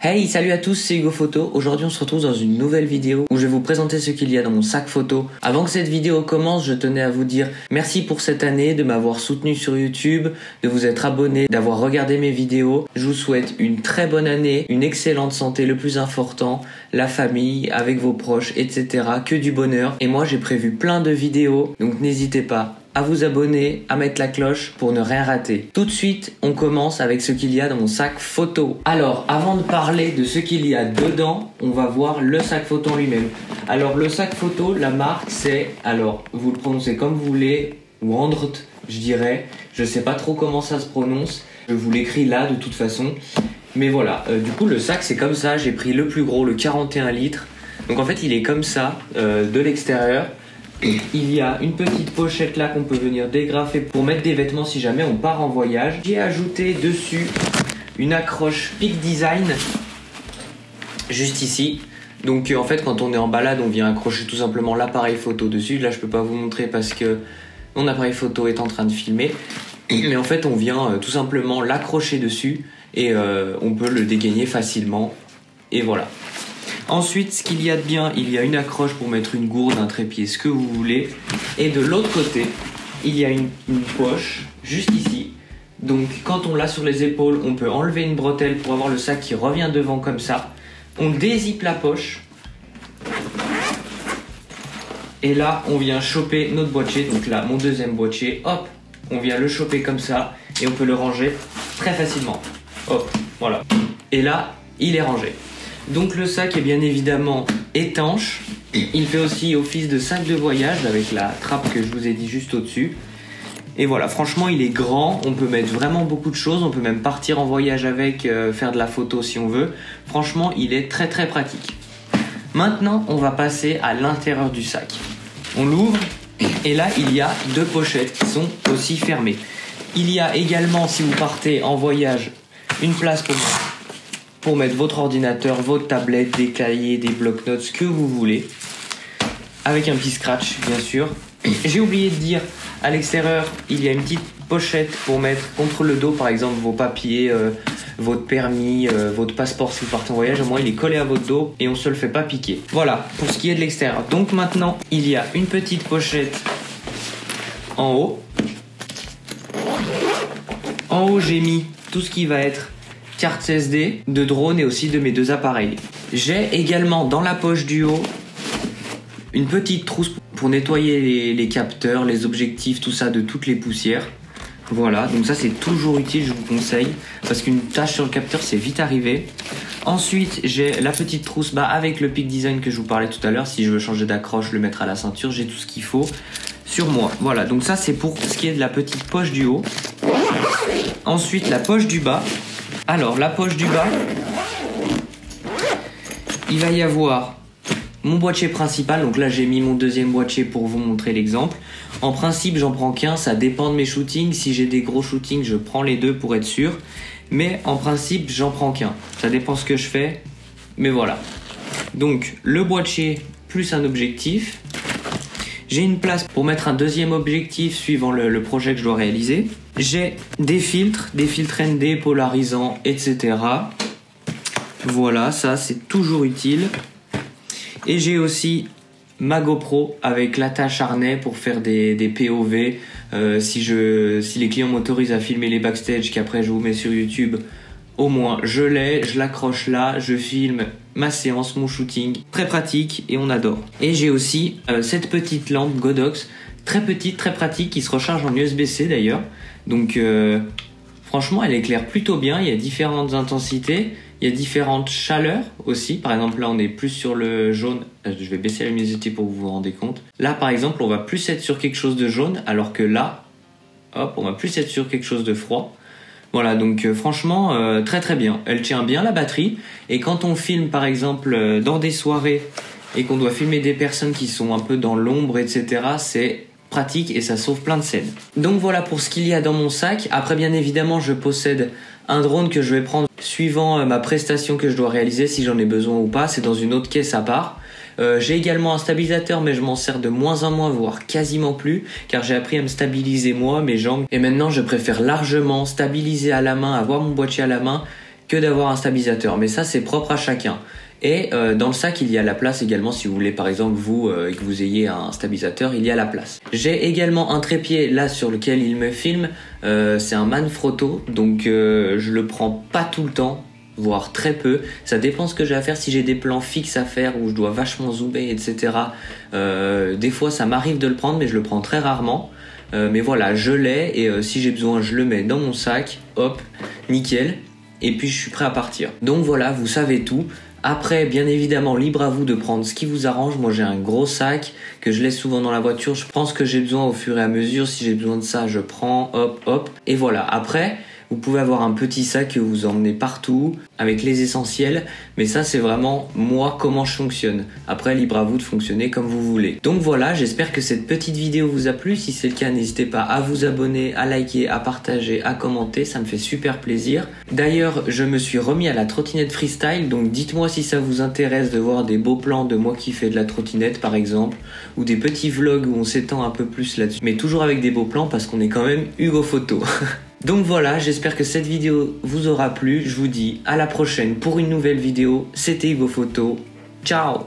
Hey, salut à tous, c'est Hugo Photo. Aujourd'hui, on se retrouve dans une nouvelle vidéo où je vais vous présenter ce qu'il y a dans mon sac photo. Avant que cette vidéo commence, je tenais à vous dire merci pour cette année, de m'avoir soutenu sur YouTube, de vous être abonné, d'avoir regardé mes vidéos. Je vous souhaite une très bonne année, une excellente santé, le plus important, la famille, avec vos proches, etc. Que du bonheur. Et moi, j'ai prévu plein de vidéos, donc n'hésitez pas à vous abonner, à mettre la cloche pour ne rien rater. Tout de suite, on commence avec ce qu'il y a dans mon sac photo. Alors, avant de parler de ce qu'il y a dedans, on va voir le sac photo en lui-même. Alors, le sac photo, la marque, c'est, alors, vous le prononcez comme vous voulez, Wandert, je dirais. Je sais pas trop comment ça se prononce. Je vous l'écris là, de toute façon. Mais voilà, du coup, le sac, c'est comme ça. J'ai pris le plus gros, le 41 litres. Donc, en fait, il est comme ça, de l'extérieur. Il y a une petite pochette là qu'on peut venir dégrafer pour mettre des vêtements si jamais on part en voyage. J'ai ajouté dessus une accroche Peak Design, juste ici. Donc en fait quand on est en balade on vient accrocher tout simplement l'appareil photo dessus. Là je peux pas vous montrer parce que mon appareil photo est en train de filmer. Mais en fait on vient tout simplement l'accrocher dessus et on peut le dégainer facilement. Et voilà. Ensuite, ce qu'il y a de bien, il y a une accroche pour mettre une gourde, un trépied, ce que vous voulez. Et de l'autre côté, il y a une poche, juste ici. Donc, quand on l'a sur les épaules, on peut enlever une bretelle pour avoir le sac qui revient devant comme ça. On dézippe la poche. Et là, on vient choper notre boîtier. Donc là, mon deuxième boîtier, hop, on vient le choper comme ça. Et on peut le ranger très facilement. Hop, voilà. Et là, il est rangé. Donc le sac est bien évidemment étanche. Il fait aussi office de sac de voyage avec la trappe que je vous ai dit juste au-dessus. Et voilà, franchement il est grand, on peut mettre vraiment beaucoup de choses, on peut même partir en voyage avec, faire de la photo si on veut. Franchement il est très très pratique. Maintenant on va passer à l'intérieur du sac. On l'ouvre et là il y a deux pochettes qui sont aussi fermées. Il y a également, si vous partez en voyage, une place pour mettre votre ordinateur, votre tablette, des cahiers, des bloc-notes, ce que vous voulez. Avec un petit scratch, bien sûr. J'ai oublié de dire, à l'extérieur, il y a une petite pochette pour mettre contre le dos, par exemple, vos papiers, votre permis, votre passeport si vous partez en voyage. Au moins, il est collé à votre dos et on ne se le fait pas piquer. Voilà, pour ce qui est de l'extérieur. Donc maintenant, il y a une petite pochette en haut. En haut, j'ai mis tout ce qui va être carte SD, de drone et aussi de mes deux appareils. J'ai également dans la poche du haut une petite trousse pour nettoyer les capteurs, les objectifs, tout ça de toutes les poussières. Voilà, donc ça c'est toujours utile, je vous conseille, parce qu'une tache sur le capteur c'est vite arrivé. Ensuite j'ai la petite trousse avec le Peak Design que je vous parlais tout à l'heure. Si je veux changer d'accroche, le mettre à la ceinture, j'ai tout ce qu'il faut sur moi. Voilà, donc ça c'est pour ce qui est de la petite poche du haut. Ensuite la poche du bas. Alors, la poche du bas, il va y avoir mon boîtier principal. Donc là, j'ai mis mon deuxième boîtier pour vous montrer l'exemple. En principe, j'en prends qu'un, ça dépend de mes shootings. Si j'ai des gros shootings, je prends les deux pour être sûr. Mais en principe, j'en prends qu'un. Ça dépend ce que je fais, mais voilà. Donc, le boîtier plus un objectif. J'ai une place pour mettre un deuxième objectif suivant le projet que je dois réaliser. J'ai des filtres ND, polarisants, etc. Voilà, ça c'est toujours utile. Et j'ai aussi ma GoPro avec l'attache harnais pour faire des POV. Si les clients m'autorisent à filmer les backstage qu'après je vous mets sur YouTube, au moins je l'ai, je l'accroche là, je filme ma séance, mon shooting. Très pratique et on adore. Et j'ai aussi cette petite lampe Godox, très petite, très pratique, qui se recharge en USB-C d'ailleurs. Donc franchement elle éclaire plutôt bien, il y a différentes intensités, il y a différentes chaleurs aussi. Par exemple là on est plus sur le jaune, je vais baisser la luminosité pour que vous vous rendez compte. Là par exemple on va plus être sur quelque chose de jaune, alors que là, hop, on va plus être sur quelque chose de froid. Voilà, donc franchement très très bien. Elle tient bien la batterie et quand on filme par exemple dans des soirées et qu'on doit filmer des personnes qui sont un peu dans l'ombre, etc., c'est pratique et ça sauve plein de scènes. Donc voilà pour ce qu'il y a dans mon sac. Après bien évidemment je possède un drone que je vais prendre suivant ma prestation que je dois réaliser, si j'en ai besoin ou pas. C'est dans une autre caisse à part. J'ai également un stabilisateur, mais je m'en sers de moins en moins, voire quasiment plus, car j'ai appris à me stabiliser moi, mes jambes. Et maintenant je préfère largement stabiliser à la main, avoir mon boîtier à la main, que d'avoir un stabilisateur. Mais ça, c'est propre à chacun. Et dans le sac, il y a la place également si vous voulez, par exemple, vous, que vous ayez un stabilisateur, il y a la place. J'ai également un trépied là sur lequel il me filme. C'est un Manfrotto, donc je le prends pas tout le temps, voire très peu. Ça dépend ce que j'ai à faire, si j'ai des plans fixes à faire où je dois vachement zoomer, etc. Des fois, ça m'arrive de le prendre, mais je le prends très rarement. Mais voilà, je l'ai et si j'ai besoin, je le mets dans mon sac, hop, nickel. Et puis je suis prêt à partir. Donc voilà, vous savez tout. Après, bien évidemment, libre à vous de prendre ce qui vous arrange. Moi, j'ai un gros sac que je laisse souvent dans la voiture. Je prends ce que j'ai besoin au fur et à mesure. Si j'ai besoin de ça, je prends, hop, hop. Et voilà. Après, vous pouvez avoir un petit sac que vous emmenez partout avec les essentiels. Mais ça, c'est vraiment moi, comment je fonctionne. Après, libre à vous de fonctionner comme vous voulez. Donc voilà, j'espère que cette petite vidéo vous a plu. Si c'est le cas, n'hésitez pas à vous abonner, à liker, à partager, à commenter. Ça me fait super plaisir. D'ailleurs, je me suis remis à la trottinette freestyle. Donc dites-moi si ça vous intéresse de voir des beaux plans de moi qui fais de la trottinette, par exemple. Ou des petits vlogs où on s'étend un peu plus là-dessus. Mais toujours avec des beaux plans parce qu'on est quand même Hugo Photo. Donc voilà, j'espère que cette vidéo vous aura plu. Je vous dis à la prochaine pour une nouvelle vidéo. C'était Hugo Photo. Ciao!